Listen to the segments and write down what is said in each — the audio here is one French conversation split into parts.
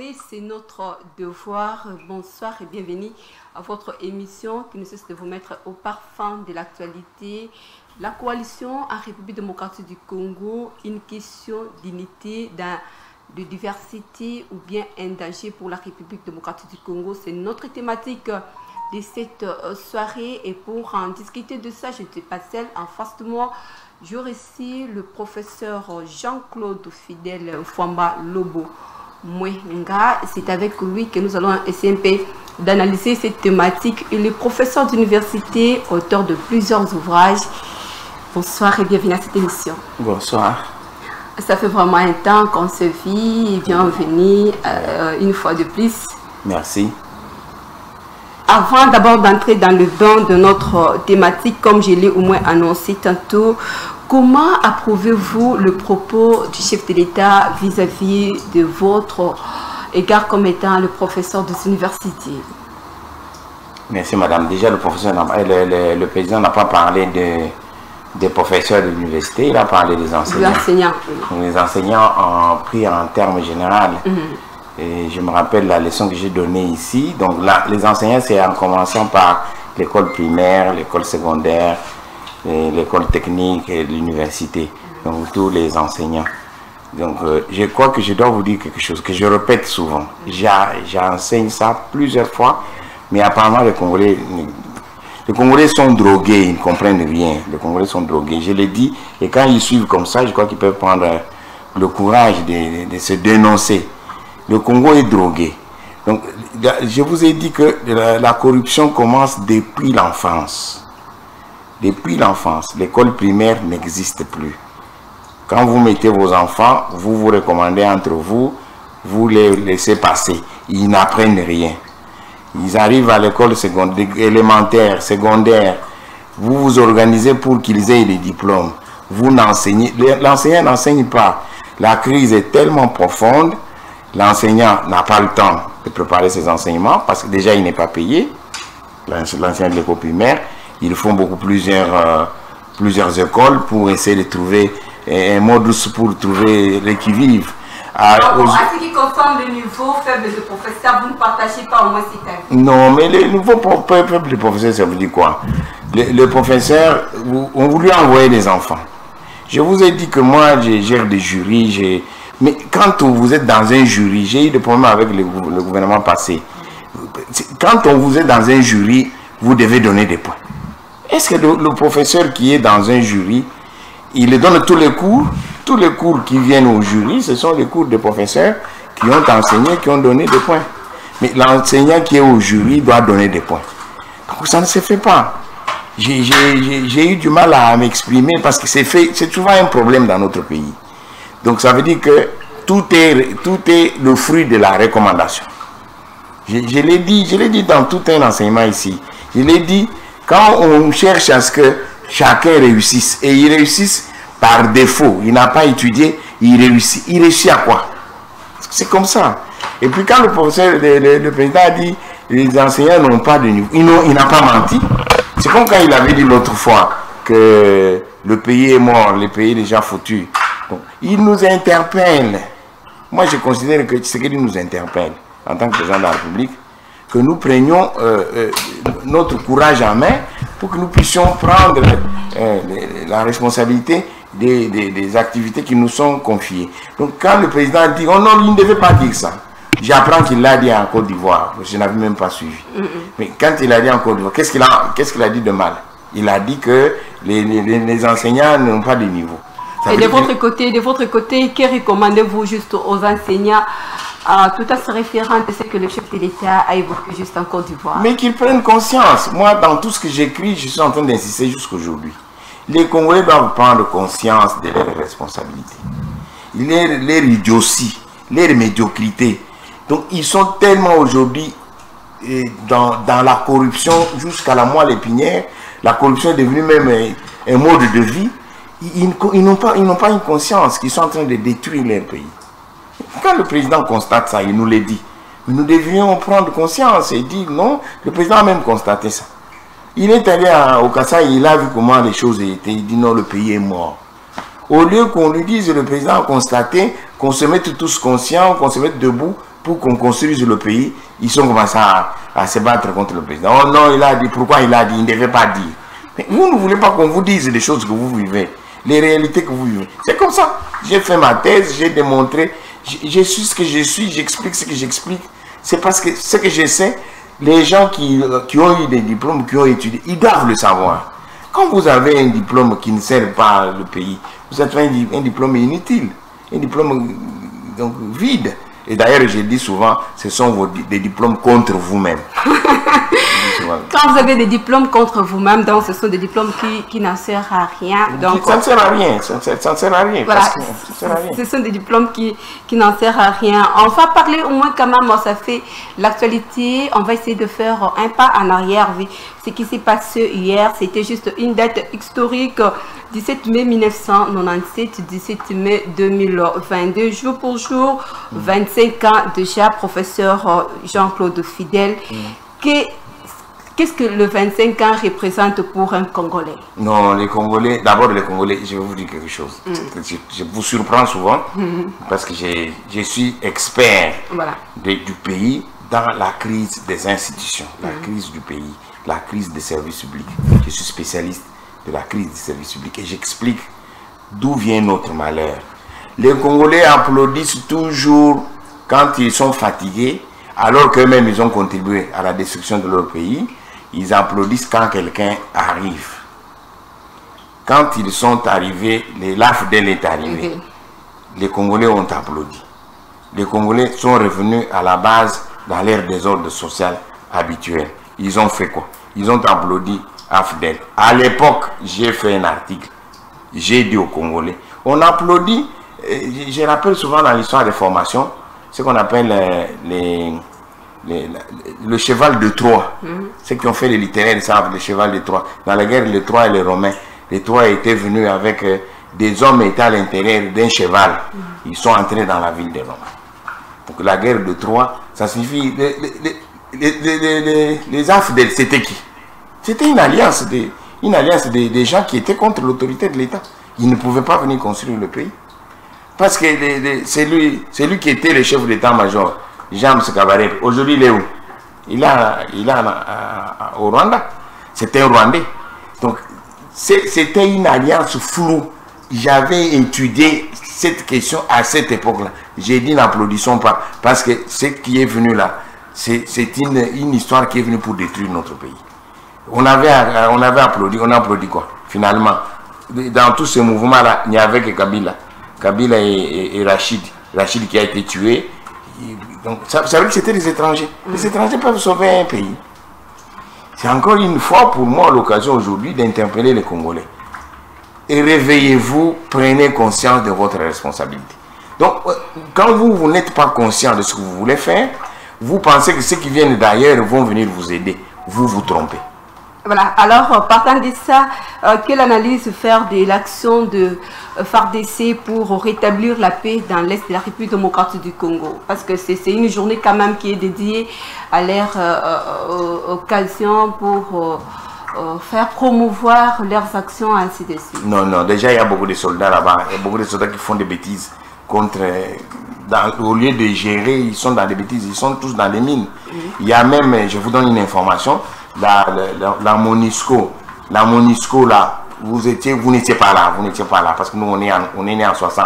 informer, c'est notre devoir. Bonsoir et bienvenue à votre émission qui ne cesse de vous mettre au parfum de l'actualité. La coalition en République démocratique du Congo, une question d'unité, de diversité ou bien un danger pour la République démocratique du Congo. C'est notre thématique de cette soirée et pour en discuter de ça, je ne suis pas seule. En face de moi, j'aurai ici le professeur Jean-Claude Fidèle Fwamba Lobo Mwenga. C'est avec lui que nous allons essayer un peu d'analyser cette thématique. Il est professeur d'université, auteur de plusieurs ouvrages. Bonsoir et bienvenue à cette émission. Bonsoir. Ça fait vraiment un temps qu'on se vit. Bienvenue une fois de plus. Merci. Avant d'abord d'entrer dans le bain de notre thématique, comme je l'ai au moins annoncé tantôt, comment approuvez-vous le propos du chef de l'État vis-à-vis de votre égard comme étant le professeur de l'université? Merci madame. Déjà le président n'a pas parlé des professeurs de l'université, il a parlé des enseignants. Les enseignants ont pris en termes généraux. Et je me rappelle la leçon que j'ai donnée ici. Donc là, les enseignants, c'est en commençant par l'école primaire, l'école secondaire, l'école technique et l'université. Donc tous les enseignants. Donc je crois que je dois vous dire quelque chose que je répète souvent. J'enseigne ça plusieurs fois, mais apparemment les Congolais sont drogués, ils ne comprennent rien. Les Congolais sont drogués. Je l'ai dit, et quand ils suivent comme ça, je crois qu'ils peuvent prendre le courage de se dénoncer. Le Congo est drogué. Donc, je vous ai dit que la corruption commence depuis l'enfance. Depuis l'enfance, l'école primaire n'existe plus. Quand vous mettez vos enfants, vous vous recommandez entre vous, vous les laissez passer. Ils n'apprennent rien. Ils arrivent à l'école élémentaire, secondaire. Vous vous organisez pour qu'ils aient des diplômes. Vous n'enseignez. L'enseignant n'enseigne pas. La crise est tellement profonde. L'enseignant n'a pas le temps de préparer ses enseignements parce que déjà il n'est pas payé. L'enseignant de l'école primaire, ils font plusieurs écoles pour essayer de trouver un modus pour trouver l'équivive. À ce qui concerne le niveau faible de professeurs, vous ne partagez pas au moins cet avis? Non, mais le niveau faible de professeurs, ça veut dire quoi? Les professeurs ont voulu envoyer des enfants. Je vous ai dit que moi, je gère des jurys, mais quand vous êtes dans un jury, j'ai eu des problèmes avec le gouvernement passé. Quand vous êtes dans un jury, vous devez donner des points. Est-ce que le professeur qui est dans un jury, il donne tous les cours qui viennent au jury, ce sont les cours des professeurs qui ont enseigné, qui ont donné des points. Mais l'enseignant qui est au jury doit donner des points. Donc ça ne se fait pas. J'ai eu du mal à m'exprimer parce que c'est souvent un problème dans notre pays. Donc ça veut dire que tout est le fruit de la recommandation. Je l'ai dit dans tout un enseignement ici. Je l'ai dit, quand on cherche à ce que chacun réussisse, et il réussisse par défaut, il n'a pas étudié, il réussit. Il réussit à quoi? C'est comme ça. Et puis quand le professeur, le président a dit, les enseignants n'ont pas de niveau, il n'a pas menti. C'est comme quand il avait dit l'autre fois que le pays est mort, le pays est déjà foutu. Il nous interpelle. Moi, je considère que ce qu'il nous interpelle en tant que président de la République, que nous prenions notre courage en main pour que nous puissions prendre la responsabilité des activités qui nous sont confiées. Donc, quand le président dit, oh non, il ne devait pas dire ça. J'apprends qu'il l'a dit en Côte d'Ivoire. Je n'avais même pas suivi. Mais quand il a dit en Côte d'Ivoire, qu'est-ce qu'il a dit de mal? Il a dit que les enseignants n'ont pas de niveau. Et de votre côté, que recommandez-vous juste aux enseignants tout à se référant à ce que le chef de l'État a évoqué juste en Côte d'Ivoire? Mais qu'ils prennent conscience. Moi, dans tout ce que j'écris, je suis en train d'insister jusqu'aujourd'hui. Les Congolais doivent prendre conscience de leurs responsabilités. Leur idiotie, leur médiocrité. Donc, ils sont tellement aujourd'hui dans la corruption jusqu'à la moelle épinière. La corruption est devenue même un mode de vie. Ils n'ont pas une conscience qu'ils sont en train de détruire leur pays. Quand le président constate ça, il nous le dit. Mais nous devions prendre conscience et dire non. Le président a même constaté ça. Il est allé au Kassai, il a vu comment les choses étaient. Il dit non, le pays est mort. Au lieu qu'on lui dise, le président a constaté, qu'on se mette tous conscients, qu'on se mette debout, pour qu'on construise le pays, ils ont commencé à se battre contre le président. Oh non, il a dit, pourquoi il a dit, il ne devait pas dire. Mais vous ne voulez pas qu'on vous dise les choses que vous vivez, les réalités que vous vivez. C'est comme ça. J'ai fait ma thèse, j'ai démontré, je suis ce que je suis, j'explique ce que j'explique. C'est parce que ce que je sais, les gens qui ont eu des diplômes, qui ont étudié, ils doivent le savoir. Quand vous avez un diplôme qui ne sert pas le pays, vous avez un diplôme inutile, un diplôme donc, vide. Et d'ailleurs, je dis souvent, ce sont des diplômes contre vous-même. Quand vous avez des diplômes contre vous-même, donc ce sont des diplômes qui n'en servent à rien. Donc, ça ne sert à rien. Ça ne sert à rien. Voilà, ce sont des diplômes qui n'en servent à rien. On va parler au moins quand même, ça fait l'actualité. On va essayer de faire un pas en arrière. Ce qui s'est passé hier, c'était juste une date historique. 17 mai 1997, 17 mai 2022, jour pour jour, 25 ans déjà, professeur Jean-Claude Fidèle. Qu'est-ce que le 25 ans représente pour un Congolais? Non, les Congolais, d'abord les Congolais, je vais vous dire quelque chose. Je vous surprends souvent parce que je suis expert du pays dans la crise des institutions, la crise du pays, la crise des services publics. Je suis spécialiste de la crise des services publics et j'explique d'où vient notre malheur. Les Congolais applaudissent toujours quand ils sont fatigués, alors qu'eux-mêmes ils ont contribué à la destruction de leur pays. Ils applaudissent quand quelqu'un arrive. Quand ils sont arrivés, l'AFDEL est arrivé. Les Congolais ont applaudi. Les Congolais sont revenus à la base dans leur désordre social habituel. Ils ont fait quoi? Ils ont applaudi AFDEL. À l'époque, j'ai fait un article. J'ai dit aux Congolais, on applaudit, je rappelle souvent dans l'histoire des formations, ce qu'on appelle le cheval de Troie. Ceux qui ont fait les littéraires savent le cheval de Troie. Dans la guerre de Troie et les Romains, les Troie étaient venus avec des hommes étant à l'intérieur d'un cheval. Ils sont entrés dans la ville de Rome. Donc la guerre de Troie, ça signifie... Les AFDEL, c'était qui? C'était une alliance des gens qui étaient contre l'autorité de l'État. Ils ne pouvaient pas venir construire le pays. Parce que c'est lui qui était le chef d'état-major, James Kabarebe. Aujourd'hui, il est où? Il est au Rwanda. C'était un Rwandais. Donc, c'était une alliance floue. J'avais étudié cette question à cette époque-là. J'ai dit n'applaudissons pas. Parce que ce qui est venu là, c'est une histoire qui est venue pour détruire notre pays. On avait applaudi. On a applaudi quoi? Finalement, dans tous ces mouvements-là, il n'y avait que Kabila. Kabila et Rachid. Rachid qui a été tué. Donc, ça veut dire que c'était des étrangers. Les étrangers peuvent sauver un pays. C'est encore une fois pour moi l'occasion aujourd'hui d'interpeller les Congolais. Et réveillez-vous, prenez conscience de votre responsabilité. Donc, quand vous n'êtes pas conscient de ce que vous voulez faire, vous pensez que ceux qui viennent d'ailleurs vont venir vous aider. Vous vous trompez. Voilà, alors partant de ça, quelle analyse faire de l'action de FARDC pour rétablir la paix dans l'Est de la République démocratique du Congo? Parce que c'est une journée quand même qui est dédiée à leur occasion pour faire promouvoir leurs actions ainsi de suite. Non, déjà il y a beaucoup de soldats là-bas, il y a beaucoup de soldats qui font des bêtises contre... au lieu de gérer, ils sont dans des bêtises, ils sont tous dans les mines. Il y a même, je vous donne une information, la MONUSCO là, vous n'étiez pas là, parce que nous on est né en 60.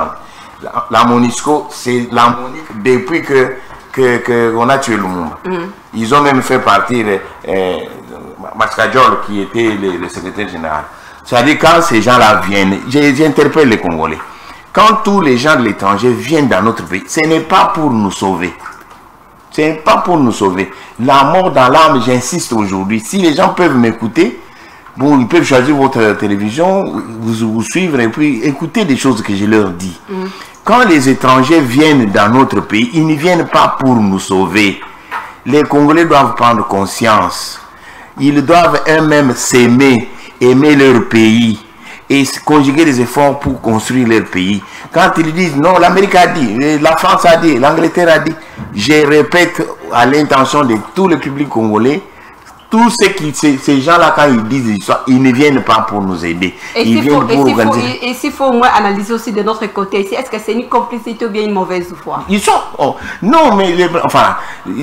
La MONUSCO, c'est la MONUSCO depuis qu'on a tué Lumumba. Ils ont même fait partir Maskadjol qui était le secrétaire général. C'est-à-dire quand ces gens-là viennent, j'interpelle les Congolais. Quand tous les gens de l'étranger viennent dans notre pays, ce n'est pas pour nous sauver. Ce n'est pas pour nous sauver. La mort dans l'âme, j'insiste aujourd'hui. Si les gens peuvent m'écouter, bon, ils peuvent choisir votre télévision, vous suivre et puis écouter des choses que je leur dis. Quand les étrangers viennent dans notre pays, ils ne viennent pas pour nous sauver. Les Congolais doivent prendre conscience. Ils doivent eux-mêmes s'aimer, aimer leur pays et conjuguer des efforts pour construire leur pays. Quand ils disent non, l'Amérique a dit, la France a dit, l'Angleterre a dit, je répète à l'intention de tout le public congolais, tous ces gens-là, quand ils disent l'histoire, ils ne viennent pas pour nous aider. Ils viennent pour organiser. Et s'il faut au moins analyser aussi de notre côté, est-ce que c'est une complicité ou bien une mauvaise foi? Ils sont... non, mais enfin,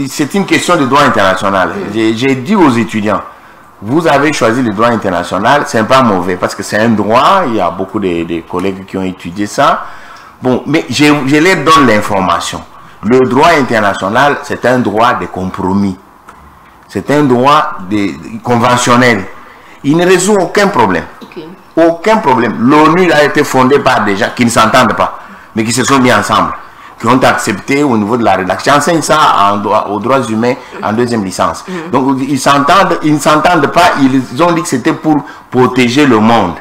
c'est une question de droit international. J'ai dit aux étudiants, vous avez choisi le droit international, c'est pas mauvais, parce que c'est un droit, il y a beaucoup de collègues qui ont étudié ça. Bon, mais je leur donne l'information. Le droit international, c'est un droit de compromis. C'est un droit conventionnel. Il ne résout aucun problème. Okay. Aucun problème. L'ONU a été fondée par des gens qui ne s'entendent pas, mais qui se sont mis ensemble, qui ont accepté au niveau de la rédaction. J'enseigne ça aux droits humains en deuxième licence. Donc ils ne s'entendent pas, ils ont dit que c'était pour protéger le monde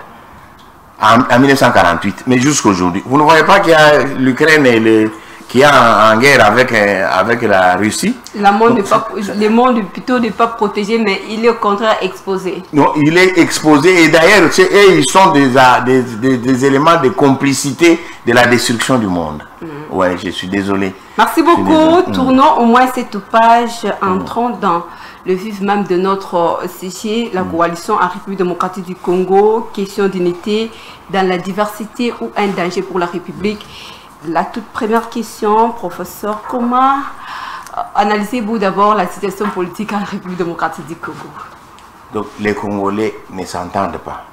en 1948, mais jusqu'aujourd'hui. Vous ne voyez pas qu'il y a l'Ukraine et qui est en guerre avec la Russie. Le monde plutôt n'est pas protégé, mais il est au contraire exposé. Non, il est exposé, et d'ailleurs, ils sont des éléments de complicité de la destruction du monde. Ouais, je suis désolé. Merci beaucoup. Tournons au moins cette page, entrons dans le vif même de notre sujet, la coalition en République démocratique du Congo, question d'unité dans la diversité ou un danger pour la République. La toute première question, professeur, comment analysez-vous d'abord la situation politique en République démocratique du Congo? Donc, les Congolais ne s'entendent pas.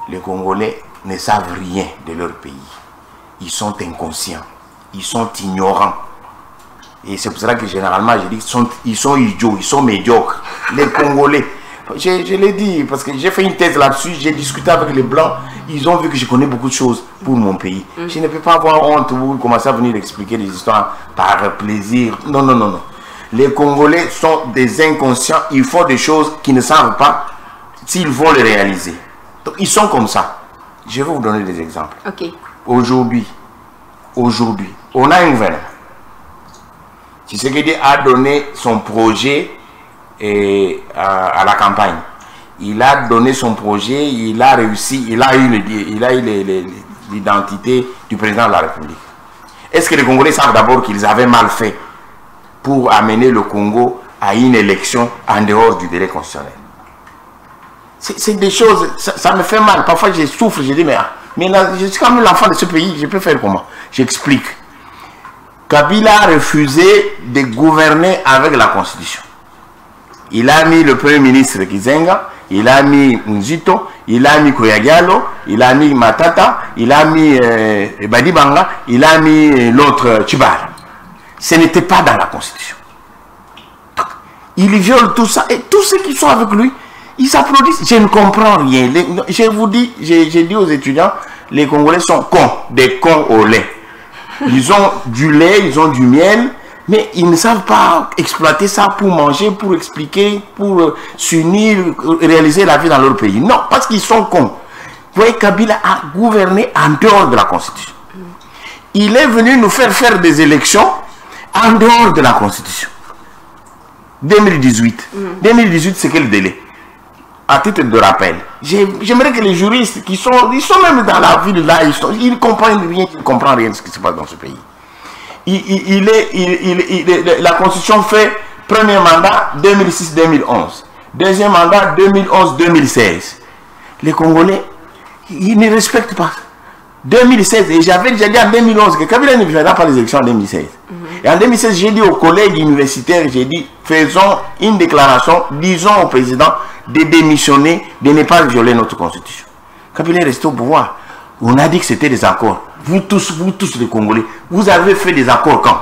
Les Congolais ne savent rien de leur pays. Ils sont inconscients. Ils sont ignorants. Et c'est pour cela que généralement, je dis qu'ils sont idiots, ils sont médiocres. Les Congolais. Je l'ai dit, parce que j'ai fait une thèse là-dessus, j'ai discuté avec les Blancs, ils ont vu que je connais beaucoup de choses pour mon pays. Je ne peux pas avoir honte ou commencer à venir expliquer des histoires par plaisir. Non, non, non, non. Les Congolais sont des inconscients, ils font des choses qu'ils ne savent pas s'ils vont les réaliser. Donc ils sont comme ça. Je vais vous donner des exemples. Okay. Aujourd'hui, on a un gouvernement. Tshisekedi a donné son projet à la campagne. Il a donné son projet, il a réussi, il a eu l'identité du président de la République. Est-ce que les Congolais savent d'abord qu'ils avaient mal fait pour amener le Congo à une élection en dehors du délai constitutionnel? C'est des choses, ça me fait mal. Parfois je souffre, je dis mais là, je suis quand même l'enfant de ce pays, je peux faire comment? J'explique. Kabila a refusé de gouverner avec la Constitution. Il a mis le premier ministre Kizenga, il a mis Nzito, il a mis Koyagalo, il a mis Matata, il a mis Badibanga, il a mis l'autre Tchibala. Ce n'était pas dans la Constitution. Il viole tout ça et tous ceux qui sont avec lui, ils s'applaudissent. Je ne comprends rien. Je vous dis, j'ai dit aux étudiants, les Congolais sont cons, des cons au lait. Ils ont du lait, ils ont du miel, mais ils ne savent pas exploiter ça pour manger, pour expliquer, pour s'unir, réaliser la vie dans leur pays. Non, parce qu'ils sont cons. Vous voyez, Kabila a gouverné en dehors de la Constitution. Il est venu nous faire des élections en dehors de la Constitution. 2018. 2018, c'est quel délai? À titre de rappel, j'aimerais que les juristes ils sont même dans la ville là, ils comprennent rien, ils ne comprennent rien de ce qui se passe dans ce pays. La Constitution fait premier mandat 2006-2011, deuxième mandat 2011-2016. Les Congolais, ils ne respectent pas. 2016, et j'avais déjà dit en 2011 que Kabila ne fera pas les élections en 2016. Et en 2016, j'ai dit aux collègues universitaires, j'ai dit, faisons une déclaration, disons au président de démissionner, de ne pas violer notre constitution. Kabila est resté au pouvoir. On a dit que c'était des accords. Vous tous les Congolais, vous avez fait des accords quand?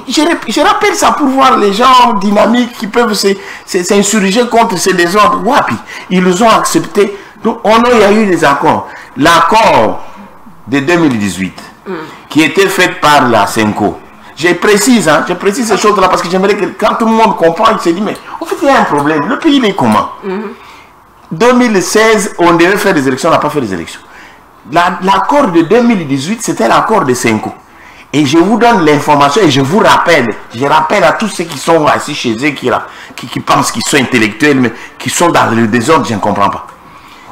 Je rappelle ça pour voir les gens dynamiques qui peuvent s'insurger contre ces désordres. Wapi, ils ont accepté. Donc, il y a eu des accords. L'accord de 2018, qui était fait par la Senko. Je précise ces choses-là parce que j'aimerais que quand tout le monde comprend, il se dit, mais en fait, il y a un problème. Le pays, il est comment? 2016, on devait faire des élections, on n'a pas fait des élections. L'accord de 2018, c'était l'accord de Senko. Et je vous donne l'information et je vous rappelle, je rappelle à tous ceux qui sont assis chez eux, qui pensent qu'ils sont intellectuels, mais qui sont dans le désordre, je ne comprends pas.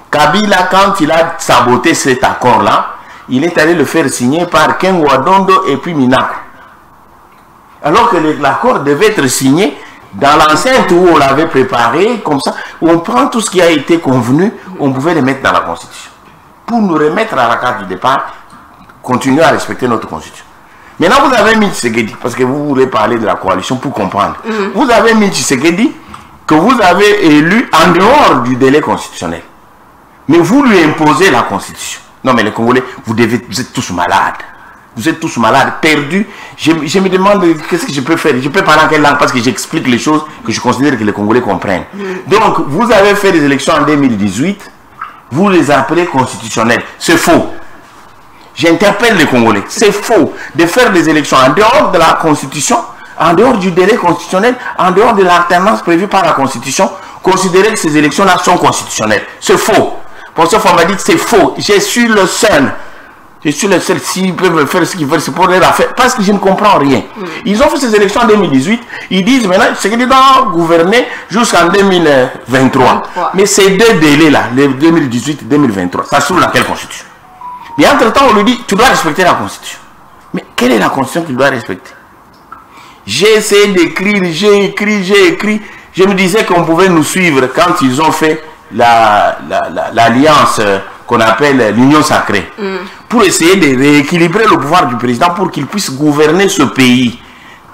Kabila, quand il a saboté cet accord-là, il est allé le faire signer par Ken Wadondo et puis Minako. Alors que l'accord devait être signé Dans l'enceinte où on l'avait préparé, comme ça, on prend tout ce qui a été convenu, on pouvait les mettre dans la Constitution. Pour nous remettre à la carte du départ, continuer à respecter notre Constitution. Maintenant, vous avez mis Tshisekedi, parce que vous voulez parler de la coalition pour comprendre. Vous avez mis Tshisekedi que vous avez élu en dehors du délai constitutionnel. Mais vous lui imposez la Constitution. Non, mais les Congolais, vous êtes tous malades. Vous êtes tous malades, perdus. Je me demande qu'est-ce que je peux faire. Je peux parler en quelle langue parce que j'explique les choses que je considère que les Congolais comprennent. Donc, vous avez fait des élections en 2018. Vous les appelez constitutionnelles. C'est faux. J'interpelle les Congolais. C'est faux de faire des élections en dehors de la Constitution, en dehors du délai constitutionnel, en dehors de l'alternance prévue par la Constitution, considérer que ces élections-là sont constitutionnelles. C'est faux. Pour ça, on m'a dit que c'est faux. Je suis le seul. Je suis le seul. S'ils peuvent faire ce qu'ils veulent, c'est pour leur affaire. Parce que je ne comprends rien. Ils ont fait ces élections en 2018. Ils disent maintenant, c'est qu'ils doivent gouverner jusqu'en 2023. Mais ces deux délais-là, les 2018-2023, ça se trouve dans quelle constitution? Mais entre-temps, on lui dit, tu dois respecter la Constitution. Mais quelle est la Constitution qu'il doit respecter? J'ai essayé d'écrire, j'ai écrit. Je me disais qu'on pouvait nous suivre quand ils ont fait l'alliance qu'on appelle l'Union sacrée. Pour essayer de rééquilibrer le pouvoir du président pour qu'il puisse gouverner ce pays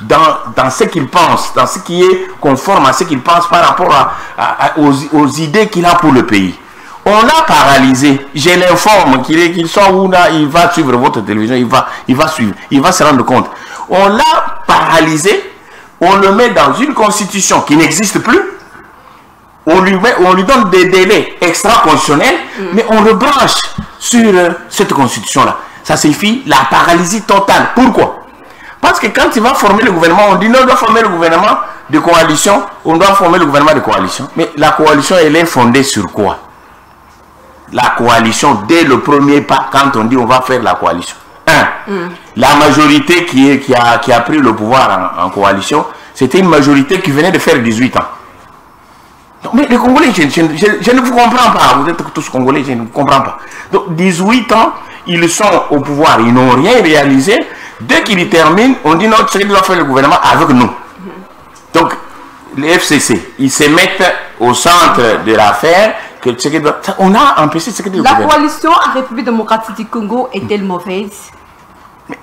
dans ce qu'il pense, dans ce qui est conforme à ce qu'il pense par rapport aux idées qu'il a pour le pays. On l'a paralysé. Je l'informe qu'il soit où là, il va suivre votre télévision, il va suivre, il va se rendre compte. On l'a paralysé, on le met dans une constitution qui n'existe plus. On lui donne des délais extra-constitutionnels, mais on le branche sur cette constitution-là. Ça signifie la paralysie totale. Pourquoi? Parce que quand il va former le gouvernement, on dit non, on doit former le gouvernement de coalition, on doit former le gouvernement de coalition. Mais la coalition, elle est fondée sur quoi? La coalition, dès le premier pas, quand on dit on va faire la coalition. La majorité qui a pris le pouvoir en coalition, c'était une majorité qui venait de faire 18 ans. Donc, mais les Congolais, je ne vous comprends pas. Vous êtes tous Congolais, je ne vous comprends pas. Donc 18 ans, ils sont au pouvoir, ils n'ont rien réalisé. Dès qu'ils terminent, on dit non, Tshisekedi doit faire le gouvernement avec nous. Donc les FCC, ils se mettent au centre de l'affaire. On a empêché Tshisekedi de gouverner. La coalition en République démocratique du Congo est-elle mauvaise?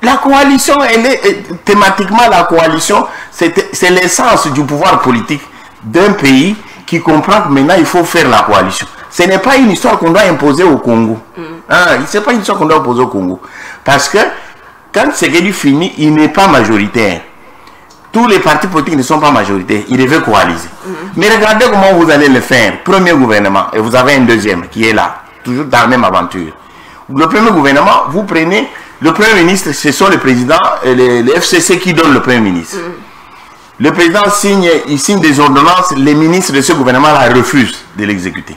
La coalition, elle est thématiquement la coalition, c'est l'essence du pouvoir politique d'un pays qui comprend que maintenant il faut faire la coalition. Ce n'est pas une histoire qu'on doit imposer au Congo. Ce n'est pas une histoire qu'on doit imposer au Congo. Parce que quand Tshisekedi finit, il n'est pas majoritaire. Tous les partis politiques ne sont pas majoritaires. Ils devaient coaliser. Mais regardez comment vous allez le faire. Premier gouvernement, et vous avez un deuxième qui est là, toujours dans la même aventure. Le premier gouvernement, vous prenez le premier ministre, ce sont les présidents, les FCC qui donnent le premier ministre. Le président il signe des ordonnances, les ministres de ce gouvernement-là refusent de l'exécuter.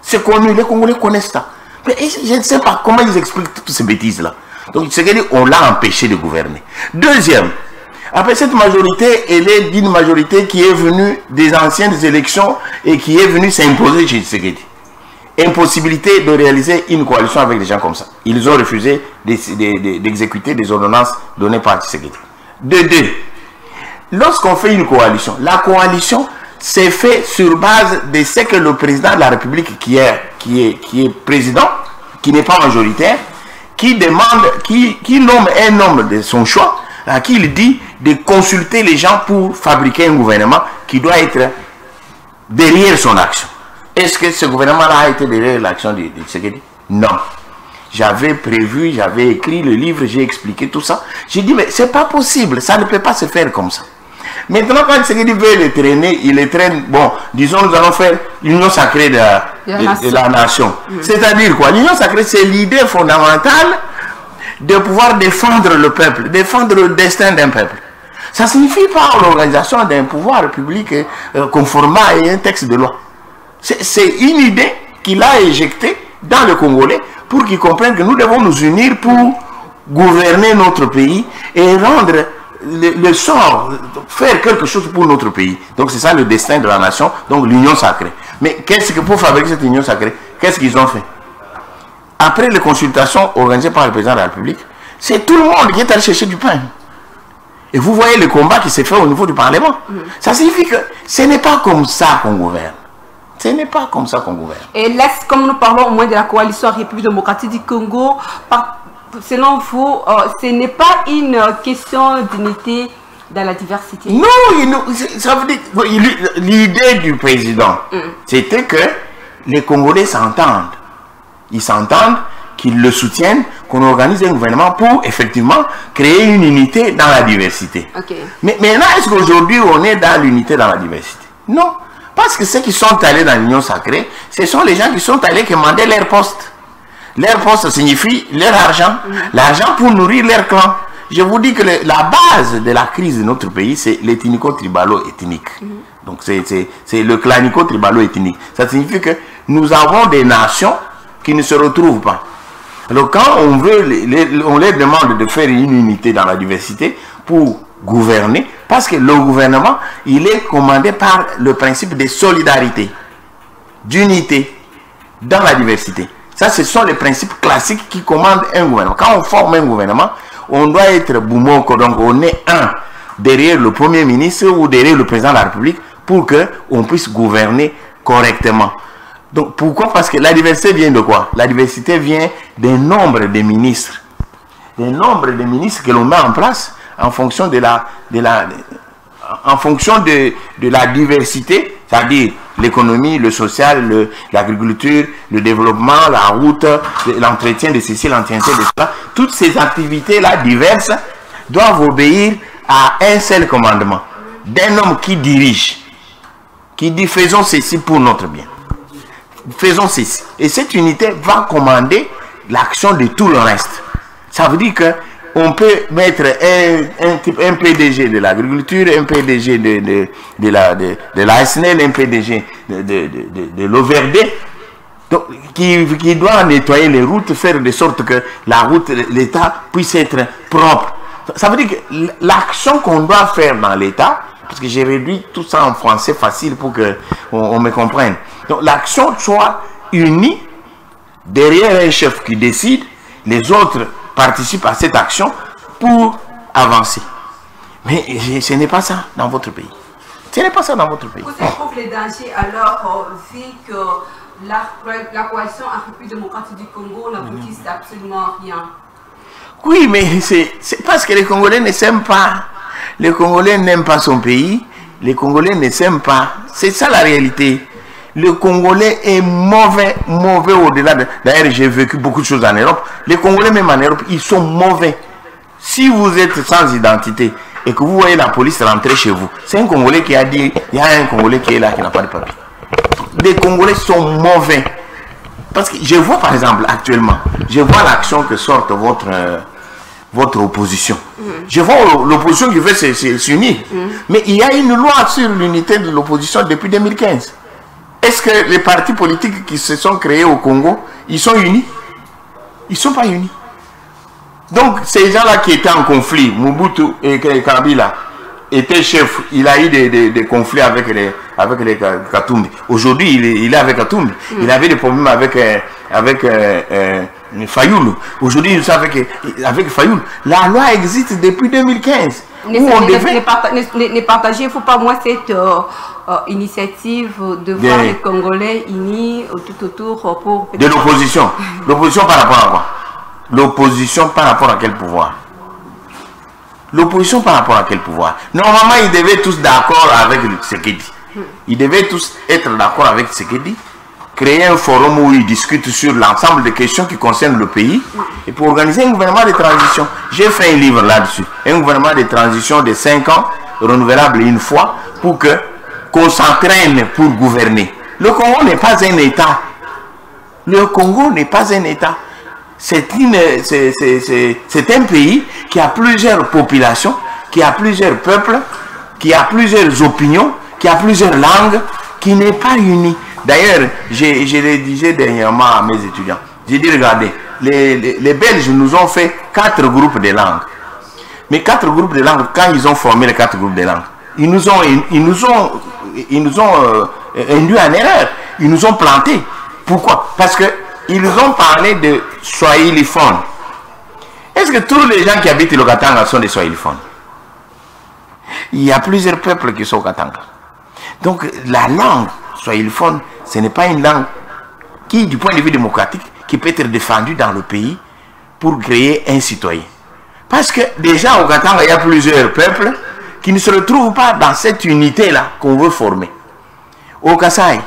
C'est connu, les Congolais connaissent ça. Mais je ne sais pas comment ils expliquent toutes ces bêtises-là. Donc, on l'a empêché de gouverner. Deuxième, après cette majorité, elle est d'une majorité qui est venue des anciennes élections et qui est venue s'imposer chez Tshisekedi. Impossibilité de réaliser une coalition avec des gens comme ça. Ils ont refusé d'exécuter des ordonnances données par Tshisekedi. De deux, lorsqu'on fait une coalition, la coalition s'est faite sur base de ce que le président de la République qui est président, qui n'est pas majoritaire, qui nomme un homme de son choix, à qui il dit de consulter les gens pour fabriquer un gouvernement qui doit être derrière son action. Est-ce que ce gouvernement-là a été derrière l'action de Tshisekedi? Non. J'avais prévu, j'avais écrit le livre, j'ai expliqué tout ça. J'ai dit, mais c'est pas possible, ça ne peut pas se faire comme ça. Maintenant, quand Tshisekedi veut les traîner, il les traîne, bon, disons, nous allons faire l'union sacrée de la nation. C'est-à-dire quoi? L'union sacrée, c'est l'idée fondamentale de pouvoir défendre le peuple, défendre le destin d'un peuple. Ça ne signifie pas l'organisation d'un pouvoir public conformant à un texte de loi. C'est une idée qu'il a éjectée dans le Congolais pour qu'ils comprennent que nous devons nous unir pour gouverner notre pays et rendre le sort, faire quelque chose pour notre pays. Donc c'est ça le destin de la nation, donc l'union sacrée. Mais qu'est-ce que pour fabriquer cette union sacrée, qu'est-ce qu'ils ont fait? Après les consultations organisées par le président de la République, c'est tout le monde qui est allé chercher du pain. Et vous voyez le combat qui s'est fait au niveau du Parlement. Ça signifie que ce n'est pas comme ça qu'on gouverne. Ce n'est pas comme ça qu'on gouverne. Et là, comme nous parlons au moins de la coalition République démocratique du Congo, selon vous, ce n'est pas une question d'unité dans la diversité? Non, ça veut dire l'idée du président, c'était que les Congolais s'entendent. Ils s'entendent, qu'ils le soutiennent, qu'on organise un gouvernement pour effectivement créer une unité dans la diversité. Okay. Mais maintenant, est-ce qu'aujourd'hui on est dans l'unité dans la diversité? Non. Parce que ceux qui sont allés dans l'union sacrée, ce sont les gens qui sont allés commander leur poste. Leur poste signifie leur argent. L'argent pour nourrir leur clan. Je vous dis que la base de la crise de notre pays, c'est l'ethnico-tribalo-ethnique. Donc c'est le clanico-tribalo-ethnique. Ça signifie que nous avons des nations qui ne se retrouvent pas. Alors quand on leur demande de faire une unité dans la diversité pour gouverner, parce que le gouvernement, il est commandé par le principe de solidarité, d'unité dans la diversité. Ça, ce sont les principes classiques qui commandent un gouvernement. Quand on forme un gouvernement, on doit être boumoko, donc on est un derrière le Premier ministre ou derrière le Président de la République pour qu'on puisse gouverner correctement. Donc pourquoi? Parce que la diversité vient de quoi? La diversité vient d'un nombre de ministres. Des nombres de ministres que l'on met en place en fonction de la diversité, c'est-à-dire l'économie, le social, l'agriculture, le développement, la route, l'entretien de ceci, l'entretien de cela. Toutes ces activités-là diverses doivent obéir à un seul commandement d'un homme qui dirige, qui dit faisons ceci pour notre bien. Faisons ceci. Et cette unité va commander l'action de tout le reste. Ça veut dire que on peut mettre un PDG de l'agriculture, un PDG de la SNEL, un PDG de l'OVRD, qui doit nettoyer les routes, faire de sorte que la route, l'État puisse être propre. Ça veut dire que l'action qu'on doit faire dans l'État, parce que j'ai réduit tout ça en français facile pour qu'on me comprenne. Donc l'action soit unie derrière un chef qui décide, les autres participent à cette action pour avancer. Mais ce n'est pas ça dans votre pays. Ce n'est pas ça dans votre pays. Où se trouvent les dangers alors, vu que la coalition en République démocratique du Congo n'aboutit absolument rien? Oui, mais c'est parce que les Congolais ne s'aiment pas. Les Congolais n'aiment pas son pays. Les Congolais ne s'aiment pas. C'est ça la réalité. Le Congolais est mauvais, mauvais au-delà de... D'ailleurs, j'ai vécu beaucoup de choses en Europe. Les Congolais, même en Europe, ils sont mauvais. Si vous êtes sans identité et que vous voyez la police rentrer chez vous, c'est un Congolais qui a dit, il y a un Congolais qui est là, qui n'a pas de papier. Les Congolais sont mauvais. Parce que je vois, par exemple, actuellement, je vois l'action que sort votre opposition. Je vois l'opposition qui veut s'unir. Mais il y a une loi sur l'unité de l'opposition depuis 2015. Est-ce que les partis politiques qui se sont créés au Congo, ils sont unis? Ils ne sont pas unis. Donc, ces gens-là qui étaient en conflit, Mobutu et Kabila, étaient chefs, il a eu des conflits avec les Katumbi. Aujourd'hui, il est avec Katumbi. Il avait des problèmes avec Fayoulou. Aujourd'hui, il est avec Fayoulou. La loi existe depuis 2015. Ne partagez-vous pas moi cette initiative de voir les Congolais unis tout autour pour... De l'opposition. L'opposition par rapport à quoi? L'opposition par rapport à quel pouvoir? L'opposition par rapport à quel pouvoir? Normalement, ils devaient tous d'accord avec ce qu'il dit. Ils devaient tous être d'accord avec ce qu'il dit. Créer un forum où ils discutent sur l'ensemble des questions qui concernent le pays et pour organiser un gouvernement de transition. J'ai fait un livre là-dessus. Un gouvernement de transition de 5 ans, renouvelable une fois, pour qu'on s'entraîne pour gouverner. Le Congo n'est pas un État. Le Congo n'est pas un État. C'est un pays qui a plusieurs populations, qui a plusieurs peuples, qui a plusieurs opinions, qui a plusieurs langues, qui n'est pas uni. D'ailleurs, j'ai rédigé dernièrement à mes étudiants. J'ai dit, regardez, les Belges nous ont fait 4 groupes de langues. Mais 4 groupes de langues, quand ils ont formé les 4 groupes de langues, ils nous ont induit en erreur. Ils nous ont plantés. Pourquoi? Parce qu'ils ont parlé de swahiliphone. Est-ce que tous les gens qui habitent le Katanga sont des swahiliphones? il y a plusieurs peuples qui sont au Katanga. Donc la langue swahiliphone, ce n'est pas une langue qui, du point de vue démocratique, qui peut être défendue dans le pays pour créer un citoyen. Parce que déjà au Katanga, il y a plusieurs peuples qui ne se retrouvent pas dans cette unité-là qu'on veut former. Au Kasaï,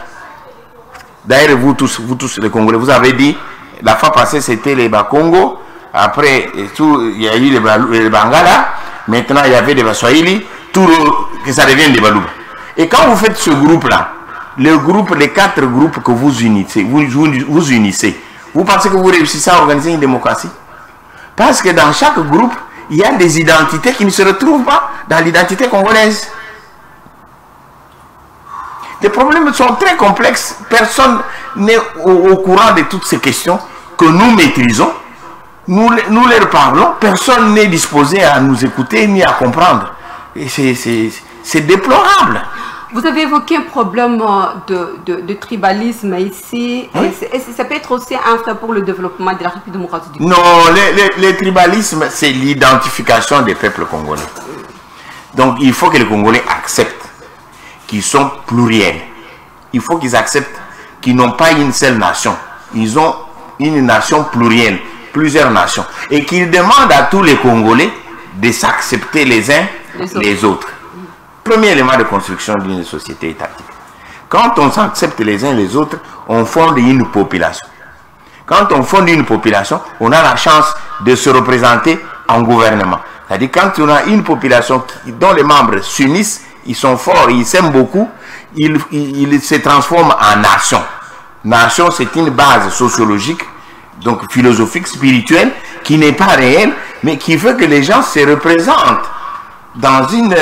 d'ailleurs vous tous les Congolais, vous avez dit, la fois passée c'était les Bakongo, après il y a eu les Bangala, maintenant il y avait les Baswahili, que ça devienne des Balouba. Et quand vous faites ce groupe-là, les 4 groupes que vous unissez, vous pensez que vous réussissez à organiser une démocratie? Parce que dans chaque groupe, il y a des identités qui ne se retrouvent pas dans l'identité congolaise. Les problèmes sont très complexes. Personne n'est au courant de toutes ces questions que nous maîtrisons. Nous leur parlons. Personne n'est disposé à nous écouter ni à comprendre. Et c'est déplorable. Vous avez évoqué un problème de tribalisme ici. Oui. Ça peut être aussi un frein pour le développement de la République démocratique du Congo. Non, le tribalisme, c'est l'identification des peuples congolais. Donc, il faut que les Congolais acceptent qu'ils sont pluriels. Il faut qu'ils acceptent qu'ils n'ont pas une seule nation. Ils ont une nation plurielle, plusieurs nations. Et qu'ils demandent à tous les Congolais de s'accepter les uns les autres. Premier élément de construction d'une société étatique. Quand on s'accepte les uns les autres, on fonde une population. Quand on fonde une population, on a la chance de se représenter en gouvernement. C'est-à-dire quand on a une population dont les membres s'unissent, ils sont forts, ils s'aiment beaucoup, ils se transforment en nation. Nation, c'est une base sociologique, donc philosophique, spirituelle, qui n'est pas réelle, mais qui veut que les gens se représentent dans une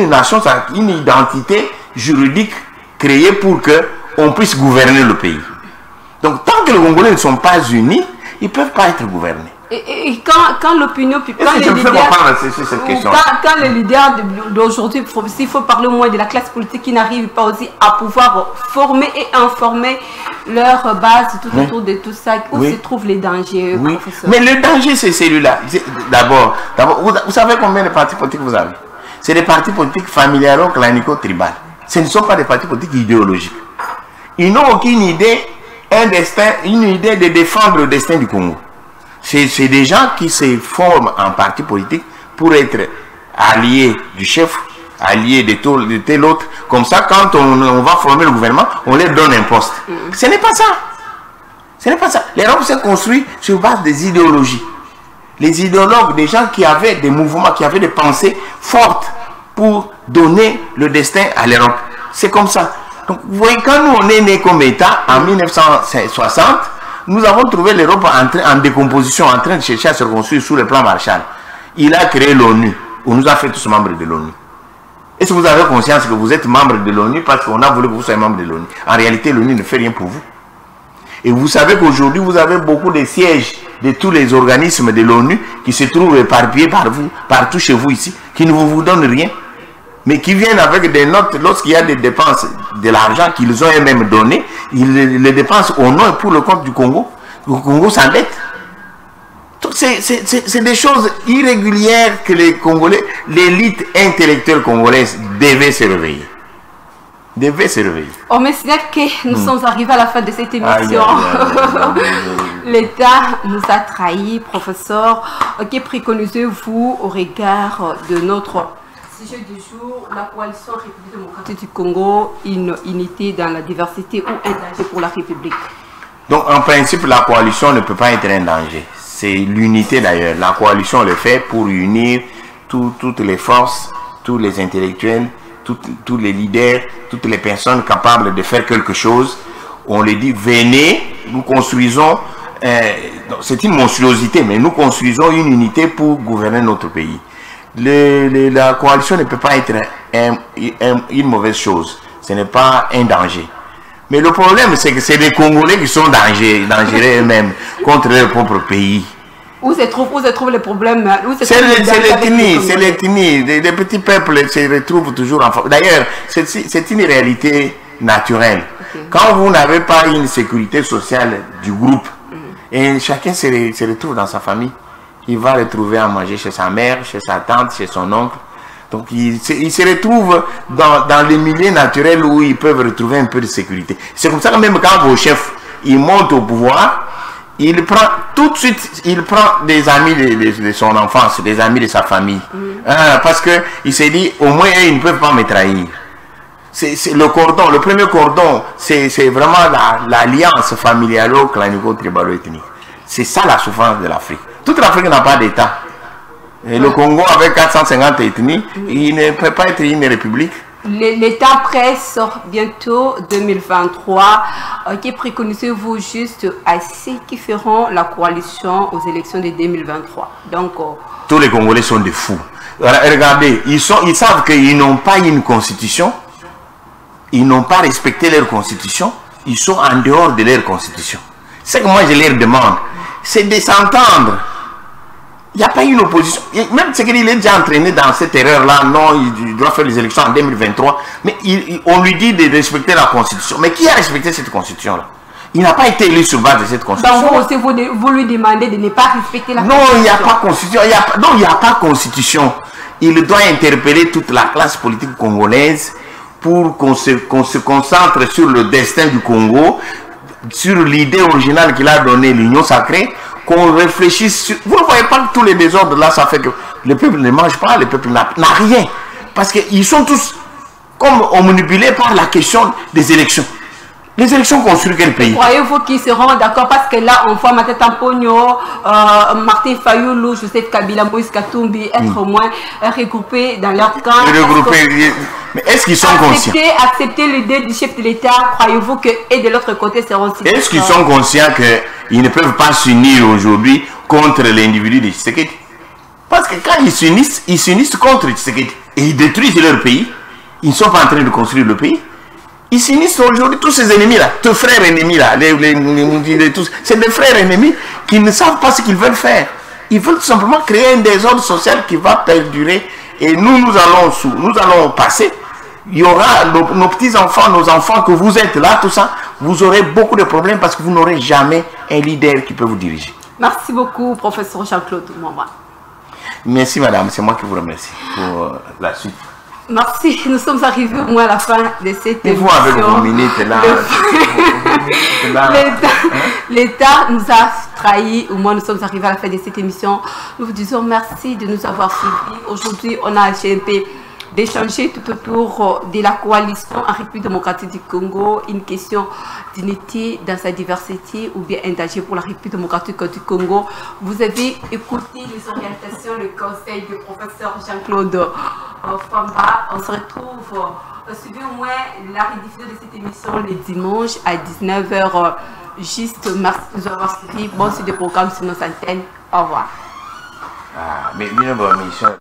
nation, une identité juridique créée pour qu'on puisse gouverner le pays. Donc tant que les Congolais ne sont pas unis, ils ne peuvent pas être gouvernés. Et quand l'opinion publique, quand les leaders d'aujourd'hui, s'il faut parler au moins de la classe politique qui n'arrive pas aussi à pouvoir former et informer leur base tout autour de tout ça, où se trouvent les dangers, professeur? Mais le danger, c'est celui-là. D'abord, vous savez combien de partis politiques vous avez? C'est des partis politiques familiaux, clanico, tribal. Ce ne sont pas des partis politiques idéologiques. Ils n'ont aucune idée, une idée de défendre le destin du Congo. C'est des gens qui se forment en parti politique pour être alliés du chef, alliés de tel autre. Comme ça, quand on va former le gouvernement, on leur donne un poste. Ce n'est pas ça. Ce n'est pas ça. L'Europe s'est construite sur base des idéologies. Les idéologues, des gens qui avaient des mouvements, qui avaient des pensées fortes pour donner le destin à l'Europe. C'est comme ça. Donc, vous voyez, quand nous, on est né comme État, en 1960, nous avons trouvé l'Europe en décomposition, en train de chercher à se reconstruire sous le plan Marshall. Il a créé l'ONU. On nous a fait tous membres de l'ONU. Est-ce que vous avez conscience que vous êtes membre de l'ONU parce qu'on a voulu que vous soyez membre de l'ONU? En réalité, l'ONU ne fait rien pour vous. Et vous savez qu'aujourd'hui, vous avez beaucoup de sièges de tous les organismes de l'ONU qui se trouvent éparpillés partout chez vous ici, qui ne vous donnent rien, mais qui viennent avec des notes lorsqu'il y a des dépenses, de l'argent qu'ils ont eux-mêmes donné, ils les dépensent au nom et pour le compte du Congo. Le Congo s'endette. C'est des choses irrégulières que les Congolais, l'élite intellectuelle congolaise devait se réveiller. On me signale que nous sommes arrivés à la fin de cette émission. L'État nous a trahis, professeur. Que préconisez-vous au regard de notre sujet du jour, la coalition République démocratique du Congo, une unité dans la diversité ou un danger pour la République? Donc en principe, la coalition ne peut pas être un danger. C'est l'unité d'ailleurs. La coalition le fait pour unir toutes les forces, tous les intellectuels, tous les leaders, toutes les personnes capables de faire quelque chose. On les dit, venez, nous construisons, c'est une monstruosité, mais nous construisons une unité pour gouverner notre pays. La coalition ne peut pas être une mauvaise chose, ce n'est pas un danger. Mais le problème, c'est que c'est les Congolais qui sont dangereux eux-mêmes contre leur propre pays. Où se trouvent les problèmes? C'est l'ethnie. Les petits peuples se retrouvent toujours en force. D'ailleurs, c'est une réalité naturelle. Okay. Quand vous n'avez pas une sécurité sociale du groupe, et chacun se retrouve dans sa famille, il va retrouver à manger chez sa mère, chez sa tante, chez son oncle. Donc ils se retrouvent dans les milieux naturels où ils peuvent retrouver un peu de sécurité. C'est comme ça que même quand vos chefs ils montent au pouvoir, il prend tout de suite, il prend des amis de son enfance, des amis de sa famille. Parce qu'il s'est dit, au moins ils ne peuvent pas me trahir. C'est le cordon, le premier cordon, c'est vraiment l'alliance familialo-clanico-tribalo-ethnique. C'est ça la souffrance de l'Afrique. Toute l'Afrique n'a pas d'État. Et le Congo, avec 450 ethnies, il ne peut pas être une république. L'État prêt sort bientôt 2023. Que préconisez-vous juste à ceux qui feront la coalition aux élections de 2023? Donc, tous les Congolais sont des fous. Regardez, ils savent qu'ils n'ont pas une constitution. Ils n'ont pas respecté leur constitution. Ils sont en dehors de leur constitution. Ce que moi je leur demande, c'est de s'entendre. Il n'y a pas une opposition. Même ce qu'il est déjà entraîné dans cette erreur-là, non, il doit faire les élections en 2023. Mais on lui dit de respecter la Constitution. Mais qui a respecté cette Constitution-là? Il n'a pas été élu sur base de cette Constitution. Donc vous aussi, vous lui demandez de ne pas respecter la Constitution. Non, il n'y a pas Constitution. Non, il n'y a pas Constitution. Il doit interpeller toute la classe politique congolaise pour qu'on se concentre sur le destin du Congo, sur l'idée originale qu'il a donnée, l'Union sacrée, qu'on réfléchisse sur... Vous ne voyez pas que tous les désordres là, ça fait que le peuple ne mange pas, le peuple n'a rien. Parce qu'ils sont tous comme manipulés par la question des élections. Les élections construisent quel pays? Croyez-vous qu'ils seront d'accord? Parce que là, on voit Matata Pogno, Martin Fayoulou, Joseph Kabila, Moïse Katumbi être au moins regroupés dans leur camp. Mais est-ce qu'ils sont conscients? Accepter l'idée du chef de l'État, croyez-vous que et de l'autre côté seront aussi? Est-ce qu'ils sont conscients qu'ils ne peuvent pas s'unir aujourd'hui contre l'individu de Tshisekedi? Parce que quand ils s'unissent contre Tshisekedi et ils détruisent leur pays, ils ne sont pas en train de construire le pays. Ils s'unissent aujourd'hui, tous ces ennemis-là, tous frères ennemis-là, c'est des frères ennemis qui ne savent pas ce qu'ils veulent faire. Ils veulent tout simplement créer un désordre social qui va perdurer. Et nous allons passer. Il y aura nos petits-enfants, nos enfants que vous êtes là, tout ça, vous aurez beaucoup de problèmes parce que vous n'aurez jamais un leader qui peut vous diriger. Merci beaucoup, professeur Jean-Claude Mwamba. Merci, madame. C'est moi qui vous remercie pour la suite. Merci, nous sommes arrivés au moins à la fin de cette émission. Vous avec vos minutes là. L'État nous a trahis, au moins nous sommes arrivés à la fin de cette émission. Nous vous disons merci de nous avoir suivis. Aujourd'hui, on a GMP d'échanger tout autour de la coalition en République démocratique du Congo, une question d'unité dans sa diversité ou bien un danger pour la République démocratique du Congo. Vous avez écouté les orientations, le conseil du professeur Jean-Claude Mwamba. On se retrouve, suivez au moins la rediffusion de cette émission le dimanche à 19h juste. Merci de nous avoir suivis. Bon suite de programme sur nos antennes. Au revoir. Mais une bonne mission.